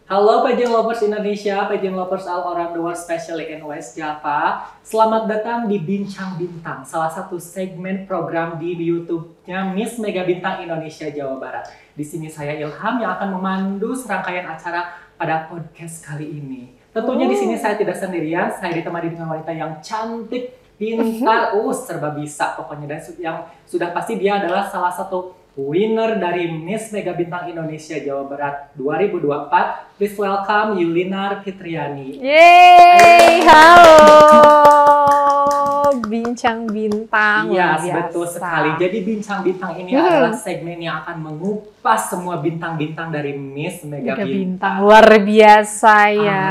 Halo pageant lovers Indonesia, pageant lovers all around the world, especially in West Java. Selamat datang di Bincang Bintang, salah satu segmen program di YouTube-nya Miss Mega Bintang Indonesia Jawa Barat. Di sini saya Ilham yang akan memandu serangkaian acara pada podcast kali ini. Tentunya di sini saya tidak sendirian, saya ditemani dengan wanita yang cantik, pintar, serba bisa pokoknya, dan yang sudah pasti dia adalah salah satu winner dari Miss Mega Bintang Indonesia Jawa Barat 2024. Please welcome Yulinar Fitriani. Yeay, halo Bincang Bintang. Yes, betul sekali. Jadi Bincang Bintang ini adalah segmen yang akan mengupas semua bintang-bintang dari Miss Mega Bintang. Luar biasa ya.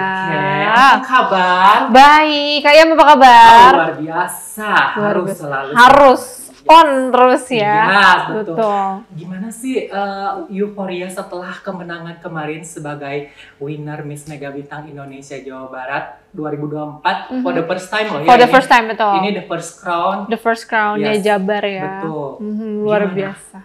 Apa kabar? Baik, Kak apa kabar? Luar biasa. Harus selalu. Harus on terus ya. Yes, betul. Gimana sih euforia setelah kemenangan kemarin sebagai winner Miss Mega Bintang Indonesia Jawa Barat 2024 for the first time loh ya. For the first time, betul. Ini the first crown. The first crown ya, Jabar ya. Betul. Luar Gimana? biasa.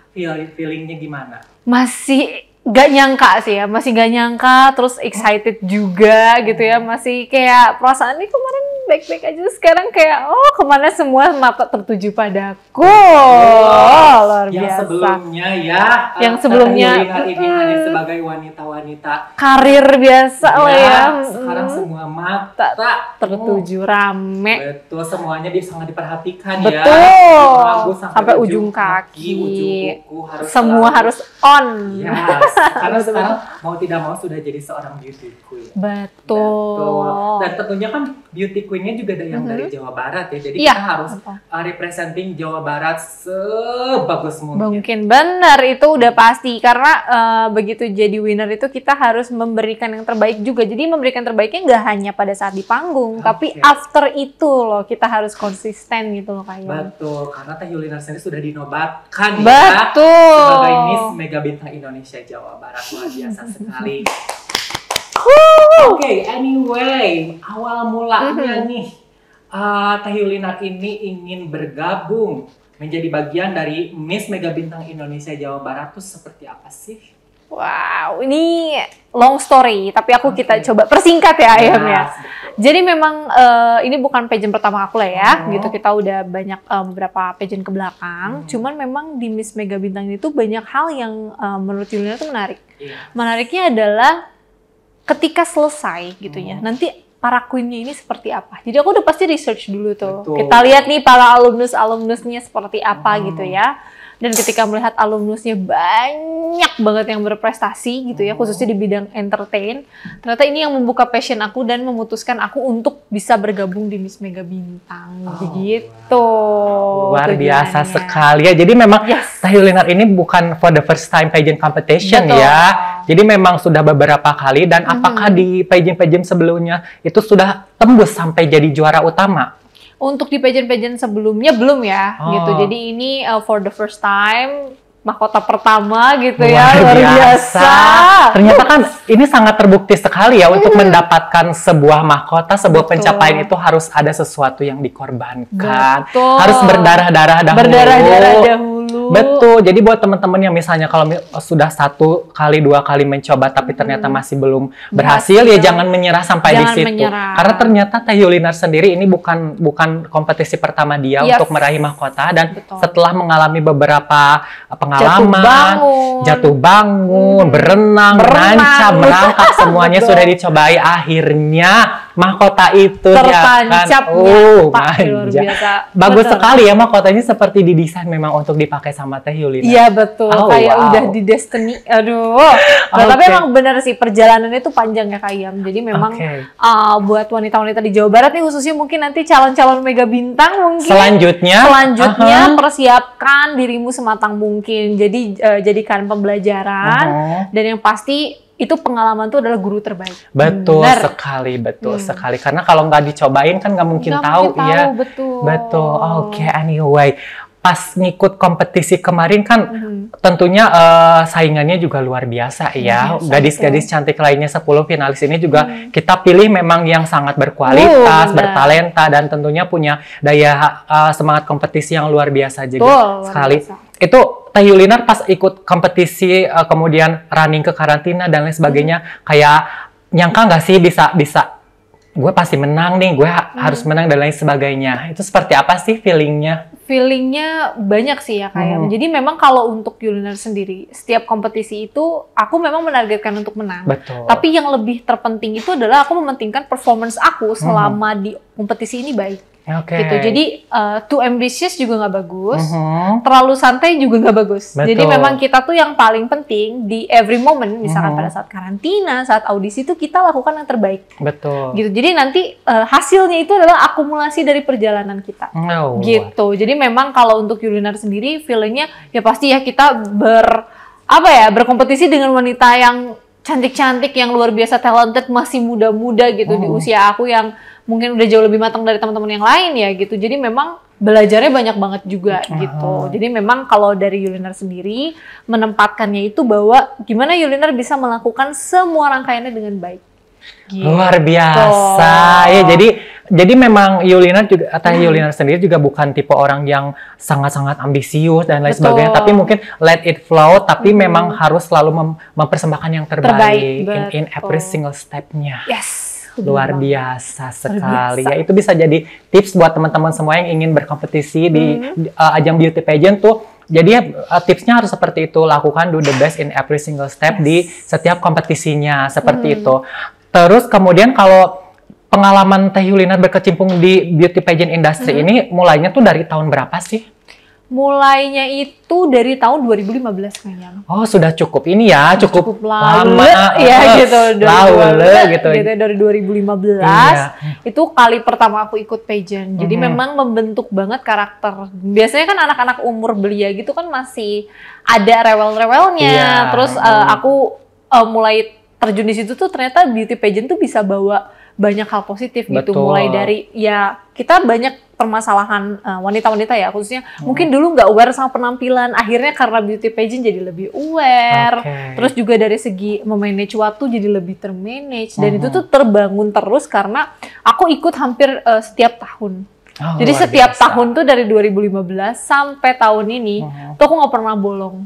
Feelingnya gimana? Masih gak nyangka sih ya, masih gak nyangka, terus excited juga gitu ya, masih kayak perasaan ini kemarin baik-baik aja, sekarang kayak kemana semua mata tertuju padaku. Luar biasa. Yang sebelumnya ya, yang sebelumnya ini hanya sebagai wanita-wanita karir biasa lah ya. Sekarang semua mata tertuju rame. Betul, semuanya dia sangat diperhatikan betul. ya. Betul. Sampai ujung kaki, ujung kuku harus semua selalu harus on. Yes. Karena sekarang mau tidak mau sudah jadi seorang beauty queen. Betul. Dan tentunya kan beauty queen-nya juga ada yang dari Jawa Barat ya. Jadi iya, kita harus representing Jawa Barat sebagus mungkin. Mungkin benar, itu udah pasti. Karena begitu jadi winner itu kita harus memberikan yang terbaik juga. Jadi memberikan terbaiknya nggak hanya pada saat di panggung, tapi after itu loh kita harus konsisten gitu loh kayak. Betul, karena Teh Yulinar sendiri sudah dinobatkan ya sebagai Miss Mega Bintang Indonesia Jawa Barat. Luar biasa sekali. Oke, anyway, awal mulanya nih Teh Yulinar ini ingin bergabung menjadi bagian dari Miss Mega Bintang Indonesia Jawa Barat tuh seperti apa sih? Wow, ini long story, tapi kita coba persingkat ya Ayam ya. Jadi memang ini bukan pageant pertama aku lah ya, gitu. Kita udah banyak beberapa pageant ke belakang. Cuman memang di Miss Mega Bintang itu banyak hal yang menurut Yulinar itu menarik. Menariknya adalah ketika selesai gitu ya, nanti para queen-nya ini seperti apa. Jadi aku udah pasti research dulu tuh. Betul. Kita lihat nih para alumnusnya seperti apa gitu ya. Dan ketika melihat alumnusnya banyak banget yang berprestasi gitu ya, khususnya di bidang entertain, ternyata ini yang membuka passion aku dan memutuskan aku untuk bisa bergabung di Miss Mega Bintang. Begitu. Luar biasa sekali ya. Jadi memang Teh Yulinar ini bukan for the first time pageant competition ya. Jadi memang sudah beberapa kali, dan apakah di pageant-pageant sebelumnya itu sudah tembus sampai jadi juara utama? Untuk di pageant-pageant sebelumnya belum ya, gitu. Jadi ini for the first time, mahkota pertama gitu ya, luar biasa. Ternyata kan ini sangat terbukti sekali ya, untuk mendapatkan sebuah mahkota, sebuah pencapaian itu harus ada sesuatu yang dikorbankan. Harus berdarah-darah dahulu. Betul, jadi buat teman-teman yang misalnya kalau sudah 1 kali 2 kali mencoba tapi ternyata masih belum berhasil, ya jangan menyerah sampai di situ. Karena ternyata Teh Yulinar sendiri ini bukan kompetisi pertama dia untuk meraih mahkota, dan setelah mengalami beberapa pengalaman, jatuh bangun, berenang, menancap, merangkak, semuanya sudah dicobai, akhirnya mahkota itu tertancap luar biasa. Bagus sekali ya mahkotanya, seperti didesain memang untuk dipakai sama Teh Yulinar. Iya betul, kayak udah di destiny. Aduh. Tapi emang bener sih, perjalanannya itu panjang ya Kak Iyam. Jadi memang buat wanita-wanita di Jawa Barat nih, khususnya mungkin nanti calon-calon Mega Bintang mungkin selanjutnya persiapkan dirimu sematang mungkin. Jadi jadikan pembelajaran, dan yang pasti itu pengalaman tuh adalah guru terbaik. Betul sekali, betul sekali. Karena kalau nggak dicobain kan nggak mungkin tahu ya. Betul. Oke, anyway. pas ngikut kompetisi kemarin kan tentunya saingannya juga luar biasa ya. Gadis-gadis cantik lainnya 10 finalis ini juga kita pilih memang yang sangat berkualitas, bertalenta, dan tentunya punya daya semangat kompetisi yang luar biasa juga sekali. Itu Teh Yulinar pas ikut kompetisi kemudian running ke karantina dan lain sebagainya, kayak nyangka nggak sih bisa gue pasti menang nih, gue harus menang dan lain sebagainya. Itu seperti apa sih feelingnya? Feelingnya banyak sih ya kayak. Jadi memang kalau untuk Yulinar sendiri, setiap kompetisi itu aku memang menargetkan untuk menang. Betul. Tapi yang lebih terpenting itu adalah aku mementingkan performance aku selama di kompetisi ini baik. Gitu. Jadi too ambitious juga nggak bagus, terlalu santai juga nggak bagus. Betul. Jadi memang kita tuh yang paling penting di every moment, misalkan pada saat karantina, saat audisi itu kita lakukan yang terbaik. Betul. Gitu. Jadi nanti hasilnya itu adalah akumulasi dari perjalanan kita. Gitu. Jadi memang kalau untuk Yulinar sendiri, feelingnya ya pasti ya kita berkompetisi dengan wanita yang cantik-cantik, yang luar biasa talented, masih muda-muda gitu di usia aku yang mungkin udah jauh lebih matang dari teman-teman yang lain ya gitu. Jadi memang belajarnya banyak banget juga gitu. Jadi memang kalau dari Yulinar sendiri menempatkannya itu bahwa gimana Yulinar bisa melakukan semua rangkaiannya dengan baik. Gitu. Luar biasa. Ya, jadi memang Yulinar juga Yulinar sendiri juga bukan tipe orang yang sangat-sangat ambisius dan lain sebagainya, tapi mungkin let it flow, tapi memang harus selalu mempersembahkan yang terbaik in every single step-nya. Yes. Luar biasa sekali. Ya, itu bisa jadi tips buat teman-teman semua yang ingin berkompetisi di ajang beauty pageant tuh. Jadi tipsnya harus seperti itu, lakukan do the best in every single step di setiap kompetisinya, seperti itu. Terus kemudian kalau pengalaman Teh Yulinar berkecimpung di beauty pageant industry ini mulainya tuh dari tahun berapa sih? Mulainya itu dari tahun 2015 kayaknya. Oh, sudah cukup ini ya, cukup lama ya gitu. Gitu. Dari 2015 itu kali pertama aku ikut pageant. Jadi memang membentuk banget karakter. Biasanya kan anak-anak umur belia gitu kan masih ada rewel-rewelnya. Terus aku mulai terjun di situ tuh ternyata beauty pageant tuh bisa bawa banyak hal positif gitu. Mulai dari ya kita banyak permasalahan wanita-wanita ya khususnya mungkin dulu nggak aware sama penampilan, akhirnya karena beauty pageant jadi lebih aware. Terus juga dari segi memanage waktu jadi lebih termanage, dan itu tuh terbangun terus karena aku ikut hampir setiap tahun. Jadi setiap tahun tuh dari 2015 sampai tahun ini tuh aku nggak pernah bolong.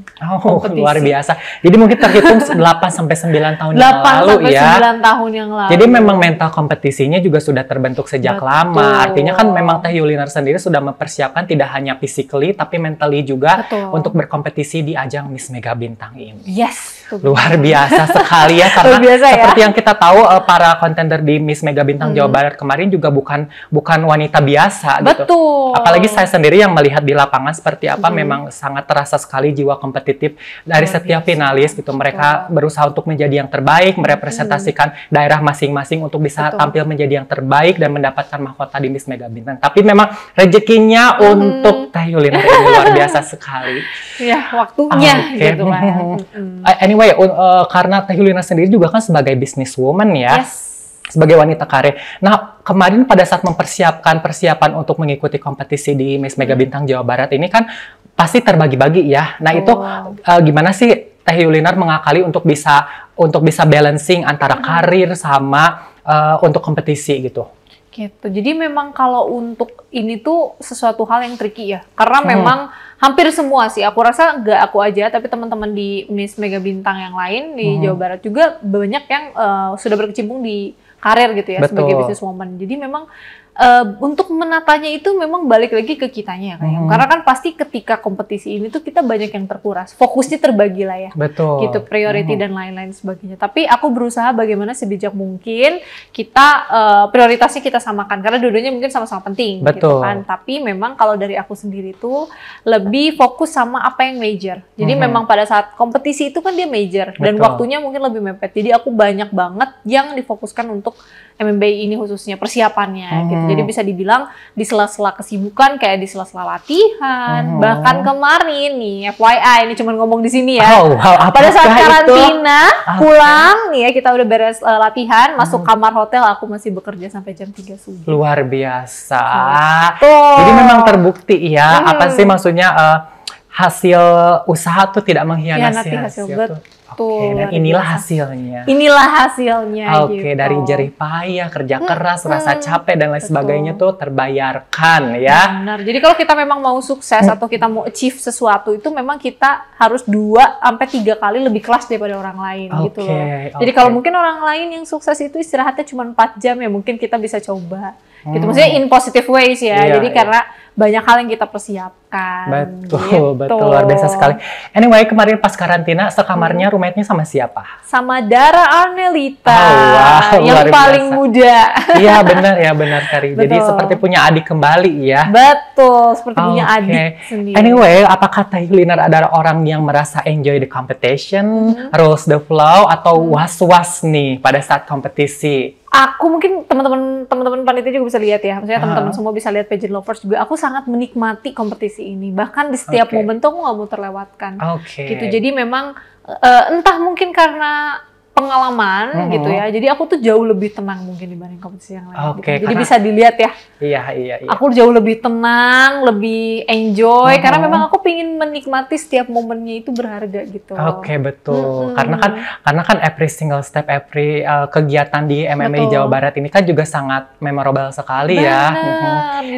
Luar biasa. Jadi mungkin terhitung 8-9 tahun yang lalu ya. 8-9 tahun yang lalu. Jadi memang mental kompetisinya juga sudah terbentuk sejak lama. Artinya kan memang Teh Yulinar sendiri sudah mempersiapkan tidak hanya physically tapi mentally juga untuk berkompetisi di ajang Miss Mega Bintang ini. Yes. Luar biasa sekali ya, karena seperti yang kita tahu para kontender di Miss Mega Bintang Jawa Barat kemarin juga bukan wanita biasa gitu. Apalagi saya sendiri yang melihat di lapangan seperti apa, memang sangat terasa sekali jiwa kompetitif dari setiap finalis gitu. Mereka berusaha untuk menjadi yang terbaik, merepresentasikan daerah masing-masing untuk bisa tampil menjadi yang terbaik dan mendapatkan mahkota di Miss Mega Bintang. Tapi memang rezekinya untuk Teh Yulinar ini luar biasa sekali. Ya, waktunya gitu kan. Anyway, karena Teh Yulinar sendiri juga kan sebagai businesswoman ya, sebagai wanita karir. Nah, kemarin pada saat persiapan untuk mengikuti kompetisi di Miss Mega Bintang Jawa Barat ini kan pasti terbagi-bagi ya. Nah, itu gimana sih Teh Yulinar mengakali untuk bisa balancing antara karir sama untuk kompetisi gitu? Gitu. Jadi memang kalau untuk ini tuh sesuatu hal yang tricky ya. Karena memang hampir semua sih, aku rasa nggak aku aja, tapi teman-teman di Miss Mega Bintang yang lain di Jawa Barat juga banyak yang sudah berkecimpung di karir gitu ya, sebagai businesswoman. Jadi memang untuk menatanya itu memang balik lagi ke kitanya ya, karena kan pasti ketika kompetisi ini tuh kita banyak yang terkuras, fokusnya terbagi lah ya, gitu, priority dan lain-lain sebagainya. Tapi aku berusaha bagaimana sebijak mungkin kita prioritasnya kita samakan, karena dua-duanya mungkin sama-sama penting, gitu kan. Tapi memang kalau dari aku sendiri tuh lebih fokus sama apa yang major. Jadi memang pada saat kompetisi itu kan dia major dan waktunya mungkin lebih mepet. Jadi aku banyak banget yang difokuskan untuk MMBI ini khususnya persiapannya gitu. Jadi bisa dibilang di sela-sela kesibukan kayak di sela-sela latihan. Bahkan kemarin nih FYI ini cuman ngomong di sini ya. Pada saat karantina pulang nih ya kita udah beres latihan, masuk kamar hotel aku masih bekerja sampai jam 3 subuh. Luar biasa. Jadi memang terbukti ya apa sih maksudnya hasil usaha tuh tidak mengkhianati hasil tuh. Dan inilah hasilnya. Inilah hasilnya. Gitu. Dari jerih payah, kerja keras, rasa capek dan lain sebagainya tuh terbayarkan ya. Benar. Jadi kalau kita memang mau sukses atau kita mau achieve sesuatu itu memang kita harus 2 sampai 3 kali lebih keras daripada orang lain gitu loh. Jadi kalau mungkin orang lain yang sukses itu istirahatnya cuma 4 jam ya mungkin kita bisa coba. Gitu. Maksudnya in positive ways ya. Jadi karena banyak hal yang kita persiapkan. Betul, betul. Luar biasa sekali. Anyway, kemarin pas karantina, sekamarnya roommate-nya sama siapa? Sama Dara Arnelita, yang paling muda. Iya, benar Kari. Jadi seperti punya adik kembali ya. Betul, seperti punya adik sendiri. Anyway, apakah Teh Linar adalah orang yang merasa enjoy the competition, rules the flow, atau was-was nih pada saat kompetisi? Aku mungkin teman-teman panitia juga bisa lihat ya, maksudnya teman-teman semua bisa lihat pageant lovers juga. Aku sangat menikmati kompetisi ini, bahkan di setiap momen tuh aku nggak mau terlewatkan. Gitu. Jadi memang entah mungkin karena pengalaman gitu ya, jadi aku tuh jauh lebih tenang mungkin dibanding kompetisi yang lain. Gitu. Jadi bisa dilihat ya. Iya. Aku jauh lebih tenang, lebih enjoy karena memang aku pingin menikmati setiap momennya itu berharga gitu. Betul. Karena kan every single step, every kegiatan di MMA Jawa Barat ini kan juga sangat memorable sekali ya.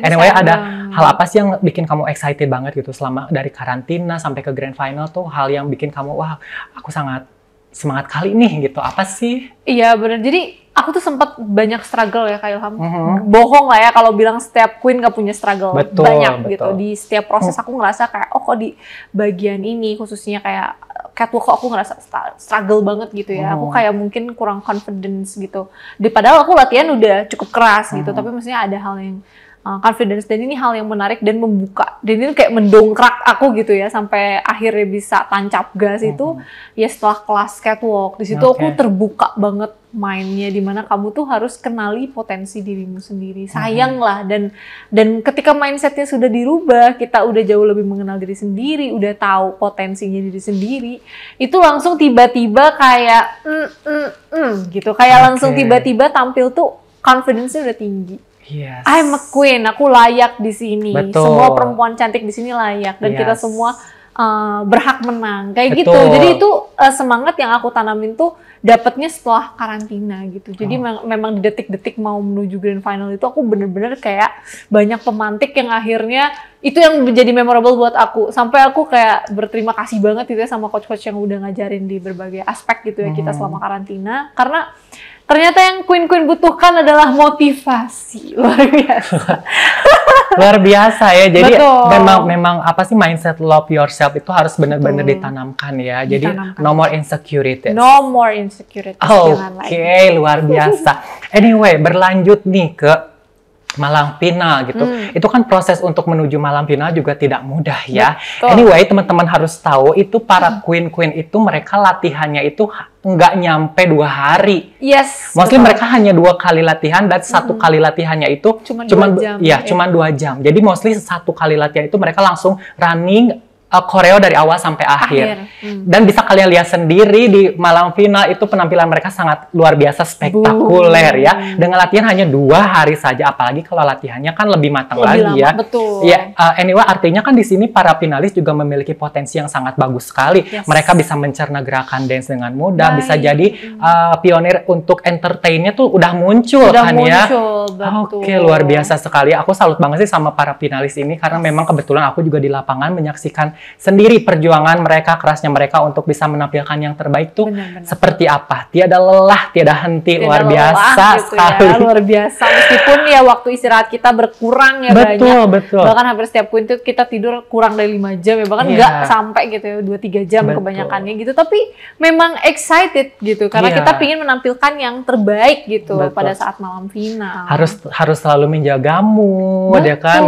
Anyway, ada hal apa sih yang bikin kamu excited banget gitu selama dari karantina sampai ke grand final tuh, hal yang bikin kamu wah, aku sangat semangat kali nih gitu, apa sih? Iya benar, jadi aku tuh sempat banyak struggle ya Kak Ilham. Bohong lah ya kalau bilang setiap queen gak punya struggle. Banyak gitu. Di setiap proses aku ngerasa kayak kok di bagian ini khususnya kayak catwalk kok aku ngerasa struggle banget gitu ya. Aku kayak mungkin kurang confidence gitu. Padahal aku latihan udah cukup keras gitu, tapi maksudnya ada hal yang confidence, dan ini hal yang menarik dan membuka, dan ini kayak mendongkrak aku gitu ya sampai akhirnya bisa tancap gas itu ya setelah kelas catwalk. Di situ aku terbuka banget mainnya, dimana kamu tuh harus kenali potensi dirimu sendiri. Sayang lah, dan ketika mindsetnya sudah dirubah, kita udah jauh lebih mengenal diri sendiri, udah tahu potensinya diri sendiri, itu langsung tiba-tiba kayak gitu, kayak langsung tiba-tiba tampil tuh confidence-nya udah tinggi. I'm a queen, aku layak di sini. Semua perempuan cantik di sini layak, dan kita semua berhak menang, kayak gitu. Jadi itu semangat yang aku tanamin tuh dapatnya setelah karantina gitu. Jadi memang di detik-detik mau menuju grand final itu aku bener-bener kayak banyak pemantik yang akhirnya itu yang menjadi memorable buat aku. Sampai aku kayak berterima kasih banget gitu ya sama coach-coach yang udah ngajarin di berbagai aspek gitu ya kita selama karantina. Karena ternyata yang queen-queen butuhkan adalah motivasi. Luar biasa. Luar biasa ya. Jadi memang apa sih, mindset love yourself itu harus benar-benar ditanamkan ya. Jadi no more insecurities. No more insecurities. Luar biasa. Anyway, berlanjut nih ke malam final gitu. Itu kan proses untuk menuju malam final juga tidak mudah ya. Anyway, teman-teman harus tahu itu para queen-queen itu mereka latihannya itu nggak nyampe 2 hari. Mostly mereka hanya 2 kali latihan, dan 1 kali latihannya itu cuma 2 jam. Jadi mostly 1 kali latihan itu mereka langsung running koreo dari awal sampai akhir. Dan bisa kalian lihat sendiri di malam final itu penampilan mereka sangat luar biasa spektakuler ya. Dengan latihan hanya 2 hari saja, apalagi kalau latihannya kan lebih matang lagi ya. Anyway, artinya kan di sini para finalis juga memiliki potensi yang sangat bagus sekali. Mereka bisa mencerna gerakan dance dengan mudah, bisa jadi pionir untuk entertainnya tuh udah muncul kan ya. Luar biasa sekali. Aku salut banget sih sama para finalis ini, karena memang kebetulan aku juga di lapangan menyaksikan sendiri perjuangan mereka, kerasnya mereka untuk bisa menampilkan yang terbaik tuh seperti apa. Tiada lelah, tiada henti, luar biasa sekali. Luar biasa. Meskipun ya waktu istirahat kita berkurang ya banyak. Bahkan hampir setiap queen tuh kita tidur kurang dari 5 jam ya, bahkan nggak sampai gitu ya 2-3 jam kebanyakannya gitu. Tapi memang excited gitu, karena kita pingin menampilkan yang terbaik gitu pada saat malam final. Harus selalu menjaga mood ya kan,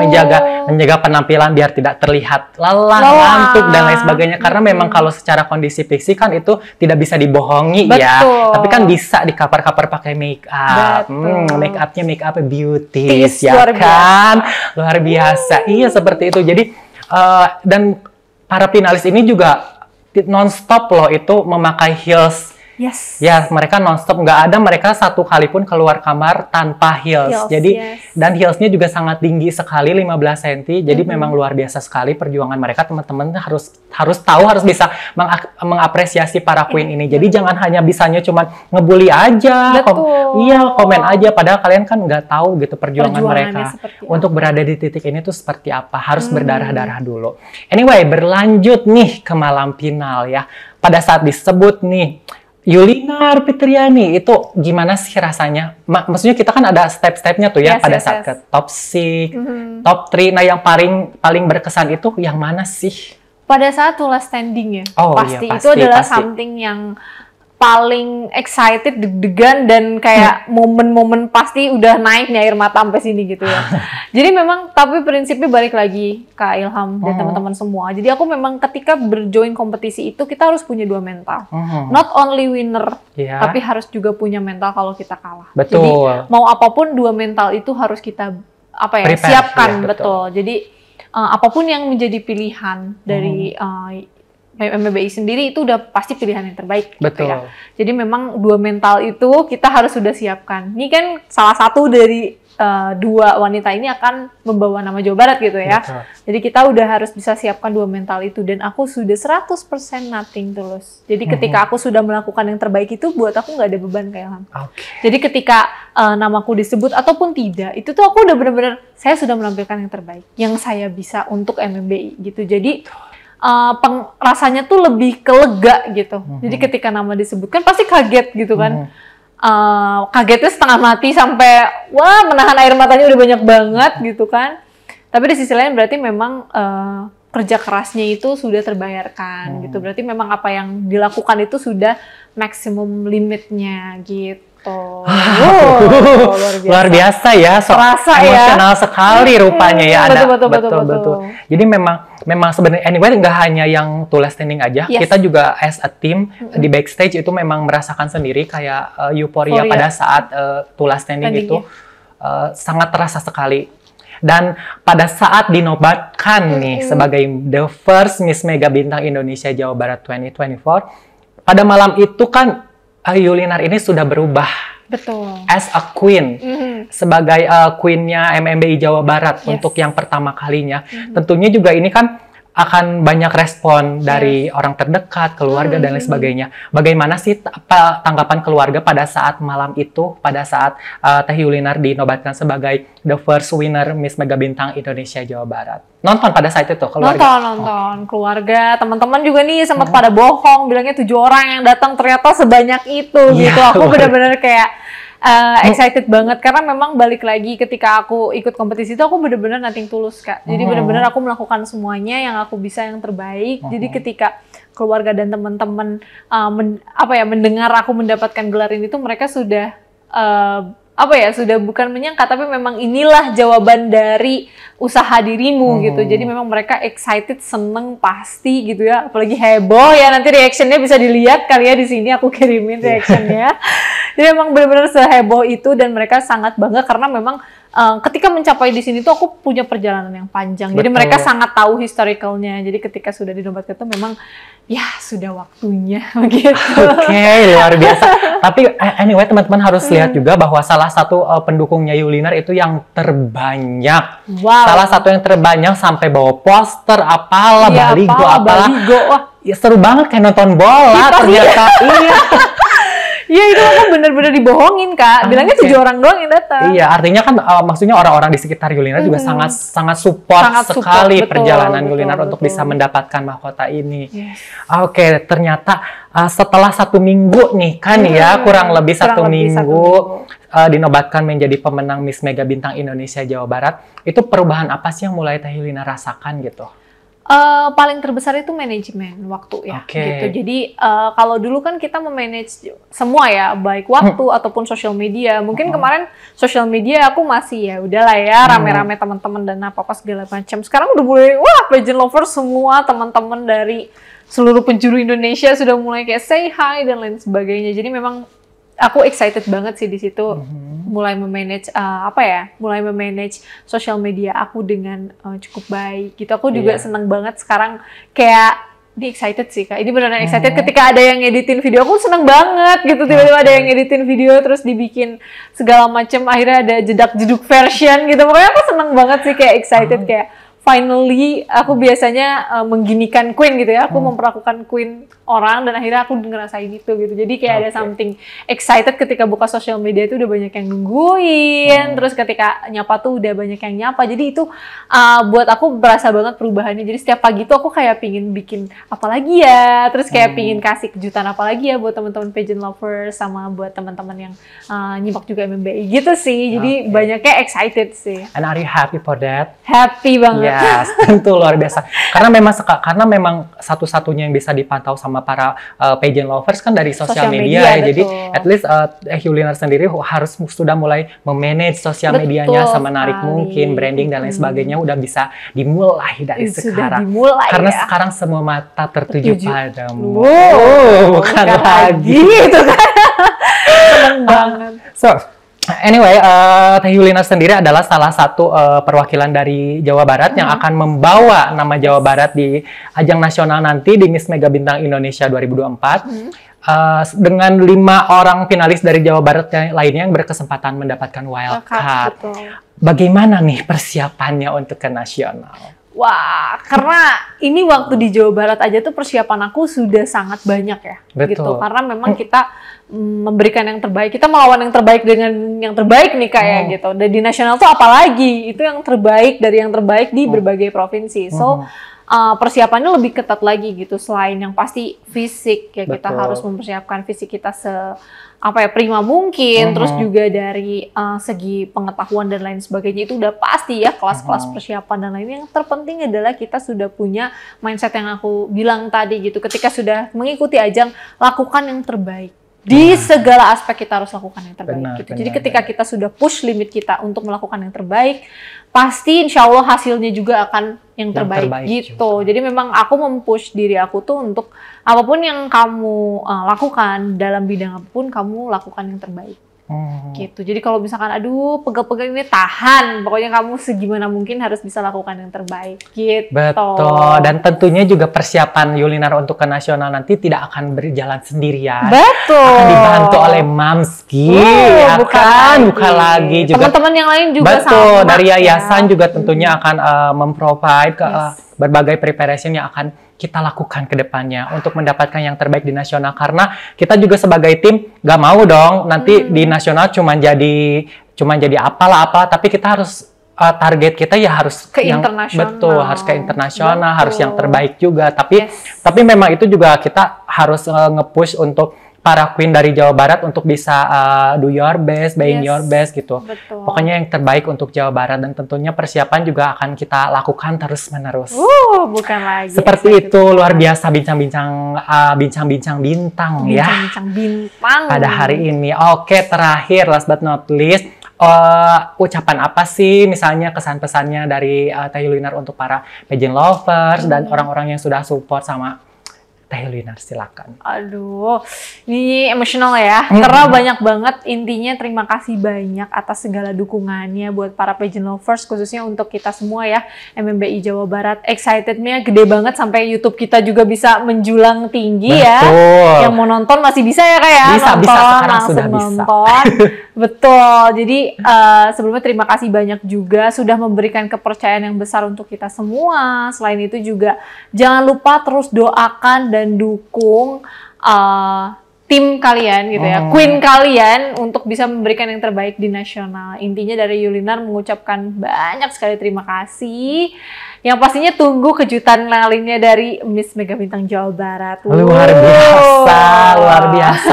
menjaga penampilan biar tidak terlihat lelah ngantuk dan lain sebagainya. Karena memang kalau secara kondisi fisik kan itu tidak bisa dibohongi ya. Tapi kan bisa di-cover-cover pakai make up. Make upnya make up beauties ya kan. Luar biasa. Iya seperti itu. Jadi dan para finalis ini juga non-stop loh itu memakai heels. Ya, mereka nonstop, nggak ada mereka satu kali pun keluar kamar tanpa heels. Jadi dan heelsnya juga sangat tinggi sekali, 15 cm. Jadi memang luar biasa sekali perjuangan mereka. Teman-teman harus tahu, harus bisa mengapresiasi para queen ini. Jadi jangan hanya bisanya cuma ngebully aja, komen aja. Padahal kalian kan nggak tahu gitu perjuangan mereka untuk berada di titik ini tuh seperti apa. Harus berdarah-darah dulu. Anyway, berlanjut nih ke malam final ya. Pada saat disebut nih Yulinar Fitriani, itu gimana sih rasanya? Maksudnya kita kan ada step-stepnya tuh ya pada saat ke top 6, top 3. Nah yang paling berkesan itu yang mana sih? Pada saat tulas standing ya, pasti itu adalah something yang paling excited, deg-degan, dan kayak momen-momen pasti udah naik nih air mata sampai sini gitu ya. Jadi memang, tapi prinsipnya balik lagi Kak Ilham dan teman-teman semua. Jadi aku memang ketika berjoin kompetisi itu kita harus punya dua mental. Not only winner, tapi harus juga punya mental kalau kita kalah. Betul. Jadi mau apapun dua mental itu harus kita siapkan, betul. Jadi apapun yang menjadi pilihan dari MBBI sendiri itu udah pasti pilihan yang terbaik. Betul. Gitu ya. Jadi memang dua mental itu kita harus sudah siapkan. Ini kan salah satu dari dua wanita ini akan membawa nama Jawa Barat gitu ya. Betul. Jadi kita udah harus bisa siapkan dua mental itu. Dan aku sudah 100% nothing tulus. Jadi ketika aku sudah melakukan yang terbaik itu, buat aku nggak ada beban kayak Jadi ketika namaku disebut ataupun tidak, itu tuh aku udah bener-bener, saya sudah menampilkan yang terbaik. Yang saya bisa untuk MBBI gitu. Jadi rasanya tuh lebih ke lega gitu. Jadi ketika nama disebutkan pasti kaget gitu kan. Kagetnya setengah mati sampai wah menahan air matanya udah banyak banget gitu kan. Tapi di sisi lain berarti memang kerja kerasnya itu sudah terbayarkan gitu. Berarti memang apa yang dilakukan itu sudah maksimum limitnya gitu. Luar biasa ya, emosional sekali rupanya ya. Betul. Jadi memang sebenarnya anyway nggak hanya yang tulis standing aja, kita juga as a team di backstage itu memang merasakan sendiri kayak euforia pada saat tulis standing itu sangat terasa sekali. Dan pada saat dinobatkan nih sebagai the first Miss Mega Bintang Indonesia Jawa Barat 2024, pada malam itu kan Yulinar ini sudah berubah. Betul. As a queen, sebagai queennya MMBI Jawa Barat untuk yang pertama kalinya. Tentunya juga ini kan akan banyak respon dari orang terdekat, keluarga dan lain sebagainya. Bagaimana sih tanggapan keluarga pada saat malam itu, pada saat Teh Yulinar dinobatkan sebagai the first winner Miss Mega Bintang Indonesia Jawa Barat? Nonton pada saat itu keluarga? Nonton. Keluarga, teman-teman juga nih sempat pada bohong, bilangnya 7 orang yang datang, ternyata sebanyak itu gitu. Aku benar-benar kayak excited banget karena memang balik lagi ketika aku ikut kompetisi itu aku benar-benar nothing tulus Kak. Jadi benar-benar aku melakukan semuanya yang aku bisa yang terbaik. Jadi ketika keluarga dan teman-teman mendengar aku mendapatkan gelar ini tuh mereka sudah sudah bukan menyangka tapi memang inilah jawaban dari usaha dirimu gitu. Jadi memang mereka excited, seneng pasti gitu ya. Apalagi heboh ya, nanti reactionnya bisa dilihat kali ya di sini aku kirimin reactionnya. Jadi memang benar-benar seheboh itu dan mereka sangat bangga karena memang ketika mencapai di sini tuh aku punya perjalanan yang panjang. Jadi mereka sangat tahu historicalnya. Jadi ketika sudah dinobatkan itu memang ya sudah waktunya begitu. Oke, luar biasa. Tapi anyway teman-teman harus lihat juga bahwa salah satu pendukungnya Yulinar itu yang terbanyak. Salah satu yang terbanyak sampai bawa poster apalah, baligo apalah. Ya seru banget kayak nonton bola ternyata. Iya. Iya itu aku bener-bener dibohongin Kak, bilangnya 7 orang doang yang datang. Iya artinya kan maksudnya orang-orang di sekitar Yulinar juga sangat support sekali perjalanan Yulinar untuk bisa mendapatkan mahkota ini. Oke, ternyata setelah 1 minggu nih kan kurang lebih 1 minggu dinobatkan menjadi pemenang Miss Mega Bintang Indonesia Jawa Barat, itu perubahan apa sih yang mulai Teh Yulinar rasakan gitu? Paling terbesar itu manajemen waktu ya, gitu. Jadi kalau dulu kan kita memanage semua ya, baik waktu ataupun sosial media. Mungkin kemarin sosial media aku masih ya udahlah ya, rame-rame teman-teman dan apa-apa segala macam. Sekarang udah mulai pageant lovers semua teman-teman dari seluruh penjuru Indonesia sudah mulai kayak say hi dan lain sebagainya. Jadi memang aku excited banget sih di situ. Mulai memanage mulai memanage sosial media aku dengan cukup baik gitu. Aku juga seneng banget sekarang kayak excited sih Kak. Ini beneran excited ketika ada yang ngeditin video, aku seneng banget gitu. Tiba-tiba ada yang ngeditin video terus dibikin segala macam, akhirnya ada jedak-jeduk version gitu. Pokoknya aku seneng banget sih, kayak excited kayak finally aku biasanya mengginikan Queen gitu ya. Aku memperlakukan Queen orang dan akhirnya aku ngerasain itu gitu. Jadi kayak ada something excited ketika buka sosial media itu udah banyak yang nungguin. Terus ketika nyapa tuh udah banyak yang nyapa. Jadi itu buat aku berasa banget perubahannya. Jadi setiap pagi tuh aku kayak pingin bikin apa lagi ya. Terus kayak pingin kasih kejutan apa lagi ya buat teman-teman pageant lovers sama buat teman-teman yang nyimak juga MMBI gitu sih. Jadi banyaknya excited sih. And are you happy for that? Happy banget. Yes, tentu luar biasa. Karena memang satu-satunya yang bisa dipantau sama para pageant lovers kan dari sosial media ya. Jadi at least Yulinar sendiri harus sudah mulai memanage sosial medianya semenarik mungkin, branding dan lain sebagainya udah bisa dimulai dari sekarang. Karena sekarang semua mata tertuju padamu. Bukan lagi itu kan. Seneng banget. Anyway, Teh Yulinar sendiri adalah salah satu perwakilan dari Jawa Barat yang akan membawa nama Jawa Barat di ajang nasional nanti di Miss Mega Bintang Indonesia 2024 dengan 5 orang finalis dari Jawa Barat lainnya yang berkesempatan mendapatkan wildcard. Bagaimana nih persiapannya untuk ke nasional? Wah, karena ini waktu di Jawa Barat aja tuh persiapan aku sudah sangat banyak ya. Gitu. Karena memang kita memberikan yang terbaik, kita melawan yang terbaik dengan yang terbaik nih kayak gitu. Dan di nasional tuh apalagi, itu yang terbaik dari yang terbaik di berbagai provinsi. So, persiapannya lebih ketat lagi gitu. Selain yang pasti fisik, ya kita harus mempersiapkan fisik kita prima mungkin, terus juga dari segi pengetahuan dan lain sebagainya itu udah pasti ya, kelas-kelas persiapan dan lain. Yang terpenting adalah kita sudah punya mindset yang aku bilang tadi gitu, ketika sudah mengikuti ajang, lakukan yang terbaik. Di segala aspek kita harus lakukan yang terbaik gitu. Jadi ketika kita sudah push limit kita untuk melakukan yang terbaik, pasti insya Allah hasilnya juga akan yang terbaik gitu. Juga. Jadi memang aku mempush diri aku tuh untuk apapun yang kamu lakukan dalam bidang apapun, kamu lakukan yang terbaik. Gitu. Jadi kalau misalkan aduh pegel-pegel ini tahan, pokoknya kamu segimana mungkin harus bisa lakukan yang terbaik gitu. Betul. Dan tentunya juga persiapan Yulinar untuk ke nasional nanti tidak akan berjalan sendirian. Betul. Akan dibantu oleh Mamski. Bukan lagi juga teman-teman yang lain juga betul, sama. Dari yayasan juga tentunya akan memprovide berbagai preparation yang akan kita lakukan ke depannya untuk mendapatkan yang terbaik di nasional, karena kita juga sebagai tim gak mau dong nanti di nasional cuma jadi apalah tapi kita harus target kita ya harus ke internasional. Harus ke internasional, harus yang terbaik juga, tapi memang itu juga kita harus nge-push untuk para queen dari Jawa Barat untuk bisa do your best, being your best gitu. Betul. Pokoknya yang terbaik untuk Jawa Barat, dan tentunya persiapan juga akan kita lakukan terus-menerus. Bukan lagi. Seperti itu, luar biasa bincang-bincang bintang ya. Bincang-bincang bintang. Pada hari ini. Oke, terakhir last but not least, ucapan apa sih misalnya kesan-pesannya dari Teh Yulinar untuk para pageant lovers dan orang-orang yang sudah support sama Teh Yulinar, silakan. Aduh, ini emosional ya. Karena banyak banget, intinya terima kasih banyak atas segala dukungannya buat para pageant lovers, khususnya untuk kita semua ya, MMBI Jawa Barat. Excitednya gede banget sampai YouTube kita juga bisa menjulang tinggi. Betul. Ya. Yang mau nonton masih bisa ya Kak ya? Bisa, sekarang sudah nonton. Betul. Jadi sebelumnya terima kasih banyak juga sudah memberikan kepercayaan yang besar untuk kita semua. Selain itu juga jangan lupa terus doakan dan dukung tim kalian gitu ya, queen kalian untuk bisa memberikan yang terbaik di nasional. Intinya dari Yulinar mengucapkan banyak sekali terima kasih Yang pastinya tunggu kejutan lainnya dari Miss Mega Bintang Jawa Barat. Luar biasa, luar biasa.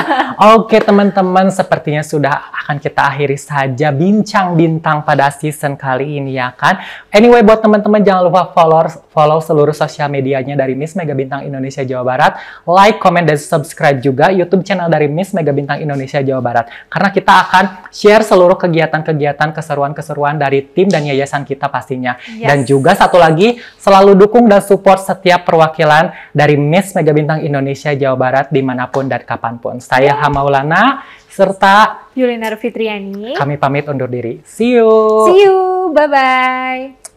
Oke teman-teman, sepertinya sudah akan kita akhiri saja bincang bintang pada season kali ini ya kan. Anyway, buat teman-teman jangan lupa follow seluruh sosial medianya dari Miss Mega Bintang Indonesia Jawa Barat. Like, comment, dan subscribe juga YouTube channel dari Miss Mega Bintang Indonesia Jawa Barat. Karena kita akan share seluruh kegiatan-kegiatan, keseruan-keseruan dari tim dan yayasan kita pastinya. Yes. Dan juga satu lagi, selalu dukung dan support setiap perwakilan dari Miss Mega Bintang Indonesia Jawa Barat dimanapun dan kapanpun. Saya Maulana serta Yulinar Fitriani. Kami pamit undur diri. See you. See you. Bye-bye.